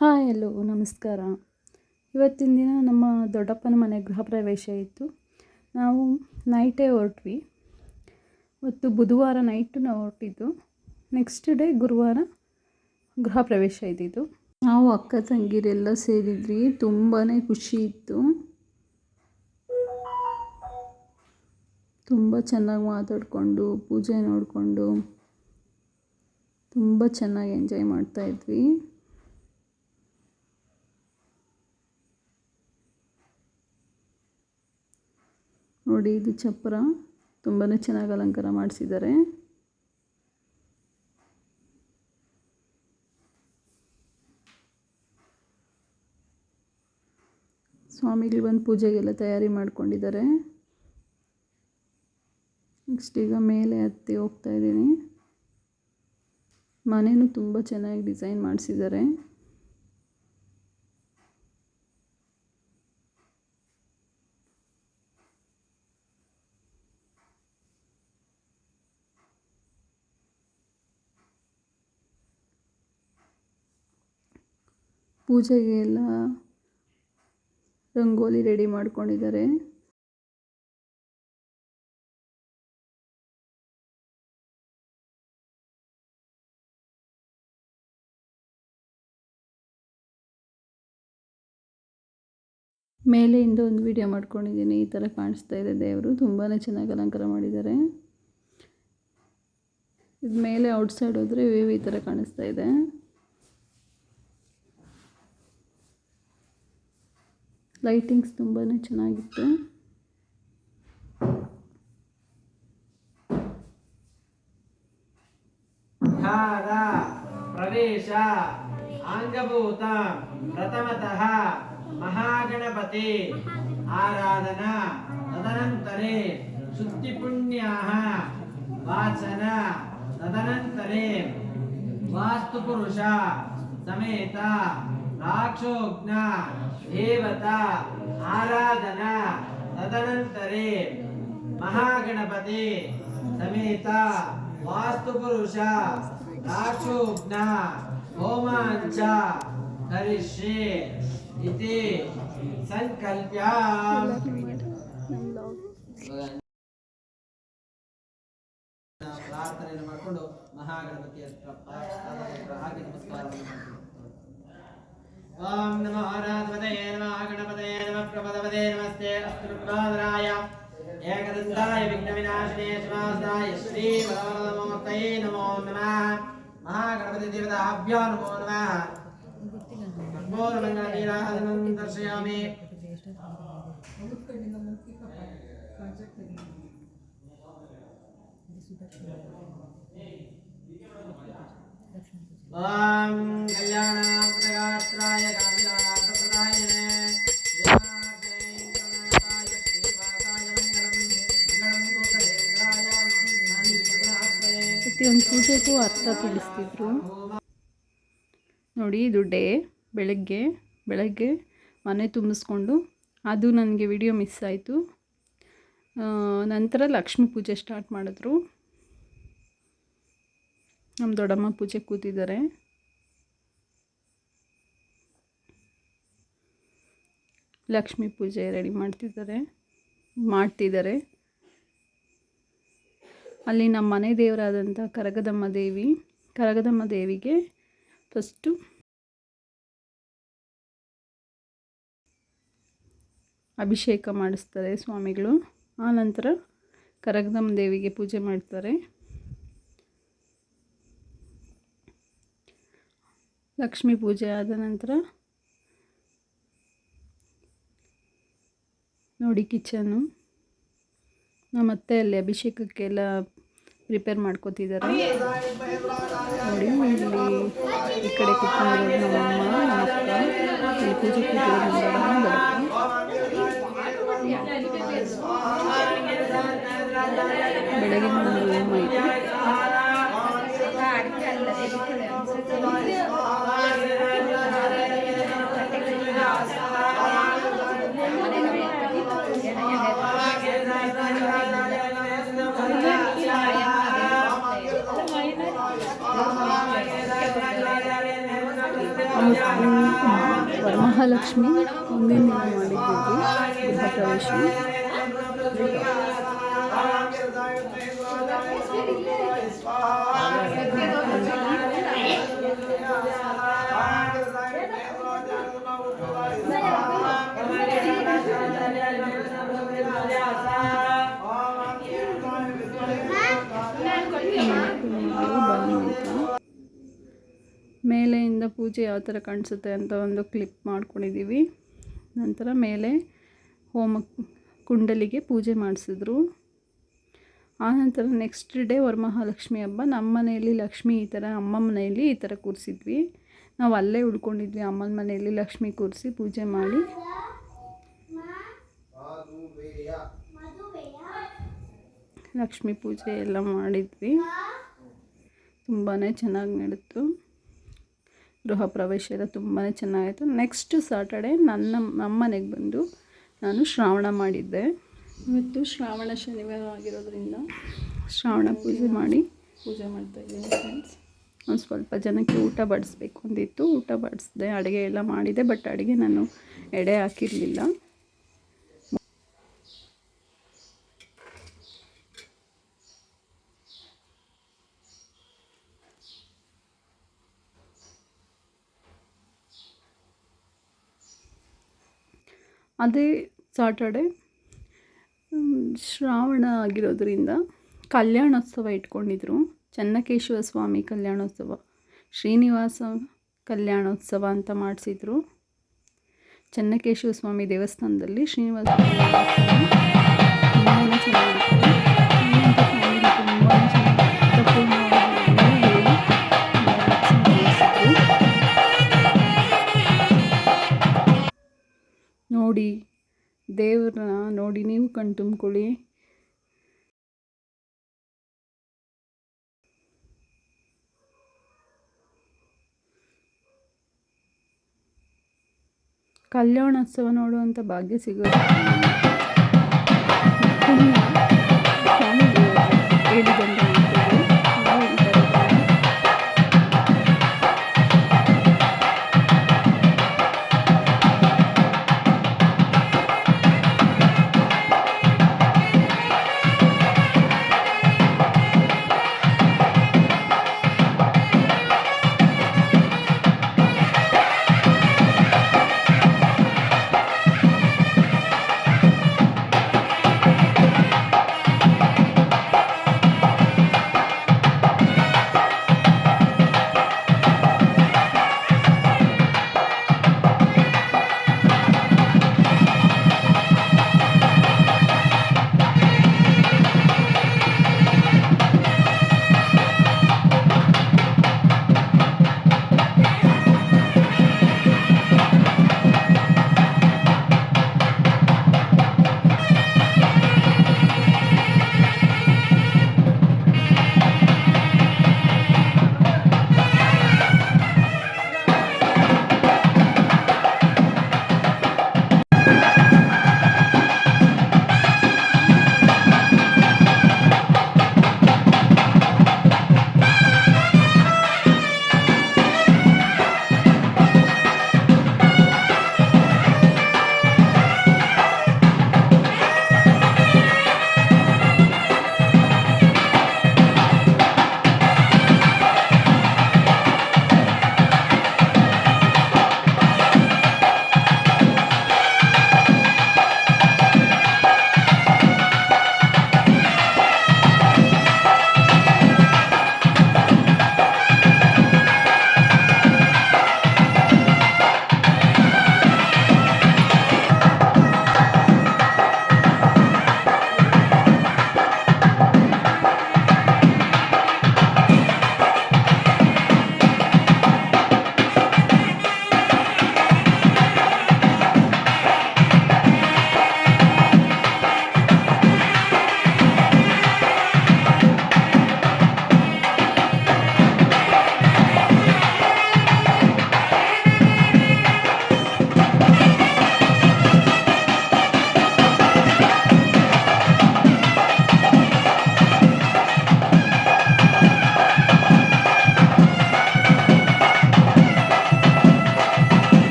Hi ಎಲ್ಲೋ ನಮಸ್ಕಾರ. ಇವತ್ತಿನ ದಿನ ನಮ್ಮ ದೊಡ್ಡಪ್ಪನ ಮನೆ ಗೃಹ ಪ್ರವೇಶ ಇತ್ತು. ನಾವು ನೈಟೇ ಹೊರಟ್ವಿ. ಇವತ್ತು ಬುಧವಾರ ನೈಟು ನಾವು ಹೊರಟಿದ್ದು. ನೆಕ್ಸ್ಟ್ ಡೇ ಗುರುವಾರ ಗೃಹ ಪ್ರವೇಶ ಇದ್ದಿದ್ದು. ನಾವು ಅಕ್ಕ ತಂಗಿರೆಲ್ಲ ಸೇರಿದ್ವಿ. ತುಂಬಾ ಖುಷಿ ಇತ್ತು. ತುಂಬ ಚೆನ್ನಾಗಿ ಮಾತಾಡಿಕೊಂಡು ಪೂಜೆ ನೋಡಿಕೊಂಡು ತುಂಬ ಚೆನ್ನಾಗಿ ಎಂಜಾಯ್ ಮಾಡ್ತಾಯಿದ್ವಿ. ನೋಡಿ, ಇದು ಚಪ್ಪರ ತುಂಬಾ ಚೆನ್ನಾಗಿ ಅಲಂಕಾರ ಮಾಡಿಸಿದ್ದಾರೆ. ಸ್ವಾಮಿಗಳು ಬಂದು ಪೂಜೆಗೆಲ್ಲ ತಯಾರಿ ಮಾಡ್ಕೊಂಡಿದ್ದಾರೆ. ನೆಕ್ಸ್ಟ್ ಈಗ ಮೇಲೆ ಹತ್ತಿ ಹೋಗ್ತಾ ಇದ್ದೀನಿ. ಮನೆಯೂ ತುಂಬ ಚೆನ್ನಾಗಿ ಡಿಸೈನ್ ಮಾಡಿಸಿದ್ದಾರೆ. ಪೂಜೆಗೆ ಎಲ್ಲ ರಂಗೋಲಿ ರೆಡಿ ಮಾಡ್ಕೊಂಡಿದ್ದಾರೆ. ಮೇಲೆಯಿಂದ ಒಂದು ವಿಡಿಯೋ ಮಾಡ್ಕೊಂಡಿದ್ದೀನಿ. ಈ ಥರ ಕಾಣಿಸ್ತಾ ಇದೆ ದೇವರು. ತುಂಬಾ ಚೆನ್ನಾಗಿ ಅಲಂಕಾರ ಮಾಡಿದ್ದಾರೆ. ಇದು ಮೇಲೆ ಔಟ್ಸೈಡ್ ಹೋದರೆ ವೇವ್ ಈ ಥರ ಕಾಣಿಸ್ತಾ ಇದೆ. ಲೈಟಿಂಗ್ಸ್ ತುಂಬಾ ಚೆನ್ನಾಗಿತ್ತು. ಪ್ರವೇಶ ಅಂಗಭೂತ ಪ್ರಥಮತಃ ಮಹಾಗಣಪತಿ ಆರಾಧನಾ ತದನಂತರೇ ಶುದ್ಧಿ ಪುಣ್ಯಾಹ ವಾಚನ ತದನಂತರೇ ವಾಸ್ತುಪುರುಷ ಸಮೇತ ರಾಕ್ಷೋಘ್ನ ದೇವತಾ ಆರಾಧನಾ ತದನಂತರೇ ಮಹಾಗಣಪತಿ ಸಮೇತ ವಾಸ್ತುಪುರುಷ ರಾಕ್ಷೋಘ್ನ ಹೋಮಾಂಚ ಕರಿಷ್ಯೆ ಇತಿ ಸಂಕಲ್ಪ್ಯ. ಪ್ರಾರ್ಥನೆಯನ್ನು ಮಾಡಿಕೊಂಡು ಮಹಾಗಣಪತಿಯ ಹಾಗೆ ನಮಸ್ಕಾರವನ್ನು ಓಂ ನಮೋ ಆರಾಧವತೇ ನಮಃ ಗಣಪತೇ ನಮಃ ಪ್ರಪದವತೇ ನಮಸ್ತೆ ಅಸ್ತು ವಿಘ್ನೋದರಾಯ ಏಕದಂತಾಯ ವಿಘ್ನವಿನಾಶಿನೇ ಶಿವಾಸಾಯ ಶ್ರೀ ವರವರದಮೂರ್ತಯೇ ನಮೋ ನಮಃ. ಮಹಾಗಣಪತಿ ದೇವತಾಭ್ಯೋ ನಮೋ ನಮಃ. ಮಂಗಳನೀರಾಜನಂ ದರ್ಶಯಾಮಿ. ಓಂ ಕಲ್ಯಾಣಾತ್ಮಗಾತ್ರಾಯ ಕಾಮಿನಾರ್ಥಪ್ರದಾಯಿನೇ ಪ್ರತಿಯೊಂದು ಪೂಜೆಗೂ ಅರ್ಥ ತಿಳಿಸ್ತಿದ್ರು. ನೋಡಿ, ಇದು ಡೇ ಬೆಳಗ್ಗೆ ಮನೆ ತುಂಬಿಸ್ಕೊಂಡು ಅದು ನನಗೆ ವಿಡಿಯೋ ಮಿಸ್ ಆಯಿತು. ನಂತರ ಲಕ್ಷ್ಮೀ ಪೂಜೆ ಸ್ಟಾರ್ಟ್ ಮಾಡಿದ್ರು. ನಮ್ಮ ದೊಡ್ಡಮ್ಮ ಪೂಜೆ ಕೂತಿದ್ದಾರೆ. ಲಕ್ಷ್ಮೀ ಪೂಜೆ ರೆಡಿ ಮಾಡ್ತಿದ್ದಾರೆ. ಅಲ್ಲಿ ನಮ್ಮ ಮನೆ ದೇವರಾದಂಥ ಕರಗದಮ್ಮ ದೇವಿಗೆ ಫಸ್ಟು ಅಭಿಷೇಕ ಮಾಡಿಸ್ತಾರೆ ಸ್ವಾಮಿಗಳು. ಆನಂತರ ಕರಗದಮ್ಮ ದೇವಿಗೆ ಪೂಜೆ ಮಾಡ್ತಾರೆ. ಲಕ್ಷ್ಮೀ ಪೂಜೆ ಆದ ನಂತರ ನೋಡಿ ಕಿಚನ್ನು. ನಮ್ಮ ಅತ್ತೆ ಅಲ್ಲಿ ಅಭಿಷೇಕಕ್ಕೆಲ್ಲ ಪ್ರಿಪೇರ್ ಮಾಡ್ಕೋತಿದ್ದಾರೆ. ನೋಡಿ, ಇಲ್ಲಿ ಈ ಕಡೆ ಕೂತ್ಕೊಂಡಿರೋದು ನಮ್ಮಮ್ಮ, ನಮ್ಮ ಅಕ್ಕ. ಇಲ್ಲಿ ಪೂಜೆ ಕೂತಿರೋದು ಬೆಳಗಿನ ಒಂದು ಹೋಮ ಇದೆ. ಅವತ್ತು ವರಮಹಾಲಕ್ಷ್ಮಿ ಮುಂದಿನ ದಿನ ಮಾಡಿದ್ದೀವಿ ಗೃಹ ಪ್ರವೇಶ. ಮೇಲೆಯಿಂದ ಪೂಜೆ ಯಾವ ಥರ ಕಾಣಿಸುತ್ತೆ ಅಂತ ಒಂದು ಕ್ಲಿಪ್ ಮಾಡ್ಕೊಂಡಿದ್ದೀವಿ. ನಂತರ ಮೇಲೆ ಹೋಮ ಕುಂಡಲಿಗೆ ಪೂಜೆ ಮಾಡಿಸಿದ್ರು. ಆನಂತರ ನೆಕ್ಸ್ಟ್ ಡೇ ವರಮಹಾಲಕ್ಷ್ಮಿ ಹಬ್ಬ. ನಮ್ಮ ಮನೆಯಲ್ಲಿ ಲಕ್ಷ್ಮಿ ಈ ಥರ, ಅಮ್ಮ ಮನೆಯಲ್ಲಿ ಈ ಥರ ಕೂರಿಸಿದ್ವಿ. ನಾವು ಅಲ್ಲೇ ಉಳ್ಕೊಂಡಿದ್ವಿ. ಅಮ್ಮನ ಮನೆಯಲ್ಲಿ ಲಕ್ಷ್ಮಿ ಕೂರಿಸಿ ಪೂಜೆ ಮಾಡಿ ಲಕ್ಷ್ಮಿ ಪೂಜೆ ಎಲ್ಲ ಮಾಡಿದ್ವಿ. ತುಂಬಾ ಚೆನ್ನಾಗಿ ನಡೆಯಿತು. ಗೃಹ ಪ್ರವೇಶ ಎಲ್ಲ ತುಂಬಾ ಚೆನ್ನಾಗಿತ್ತು. ನೆಕ್ಸ್ಟ್ ಸ್ಯಾಟರ್ಡೆ ನಮ್ಮ ಮನೆಗೆ ಬಂದು ನಾನು ಶ್ರಾವಣ ಮಾಡಿದ್ದೆ. ಇವತ್ತು ಶ್ರಾವಣ ಶನಿವಾರ ಆಗಿರೋದ್ರಿಂದ ಶ್ರಾವಣ ಪೂಜೆ ಮಾಡ್ತಾಯಿದ್ದೀನಿ ಫ್ರೆಂಡ್ಸ್. ಒಂದು ಸ್ವಲ್ಪ ಜನಕ್ಕೆ ಊಟ ಬಡಿಸ್ಬೇಕು ಅಂದಿತ್ತು. ಊಟ ಬಡಿಸ್ದೆ, ಅಡುಗೆ ಎಲ್ಲ ಮಾಡಿದೆ. ಬಟ್ ಅಡುಗೆ ನಾನು ಎಡೆ ಹಾಕಿರಲಿಲ್ಲ. ಅದೇ ಸಾಟರ್ಡೆ ಶ್ರಾವಣ ಆಗಿರೋದ್ರಿಂದ ಕಲ್ಯಾಣೋತ್ಸವ ಇಟ್ಕೊಂಡಿದ್ರು. ಚೆನ್ನಕೇಶವ ಸ್ವಾಮಿ ಕಲ್ಯಾಣೋತ್ಸವ, ಶ್ರೀನಿವಾಸ ಕಲ್ಯಾಣೋತ್ಸವ ಅಂತ ಮಾಡಿಸಿದ್ರು. ಚೆನ್ನಕೇಶವ ಸ್ವಾಮಿ ದೇವಸ್ಥಾನದಲ್ಲಿ ಶ್ರೀನಿವಾಸ ತುಂಬಾ ಚೆನ್ನಾಗಿತ್ತು. ನೋಡಿ, ದೇವ್ರನ್ನ ನೋಡಿ ನೀವು ಕಣ್ ತುಂಬ್ಕೊಳ್ಳಿ. ಕಲ್ಯಾಣೋತ್ಸವ ನೋಡುವಂಥ ಭಾಗ್ಯ ಸಿಗೋದು ಹೇಳಿದಂತೆ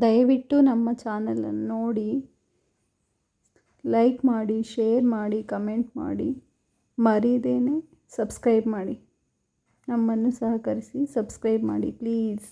ದಯವಿಟ್ಟು ನಮ್ಮ ಚಾನಲನ್ನು ನೋಡಿ ಲೈಕ್ ಮಾಡಿ, ಶೇರ್ ಮಾಡಿ, ಕಮೆಂಟ್ ಮಾಡಿ, ಮರೀದೇನೆ ಸಬ್ಸ್ಕ್ರೈಬ್ ಮಾಡಿ. ನಮ್ಮನ್ನು ಸಹಕರಿಸಿ ಸಬ್ಸ್ಕ್ರೈಬ್ ಮಾಡಿ ಪ್ಲೀಸ್.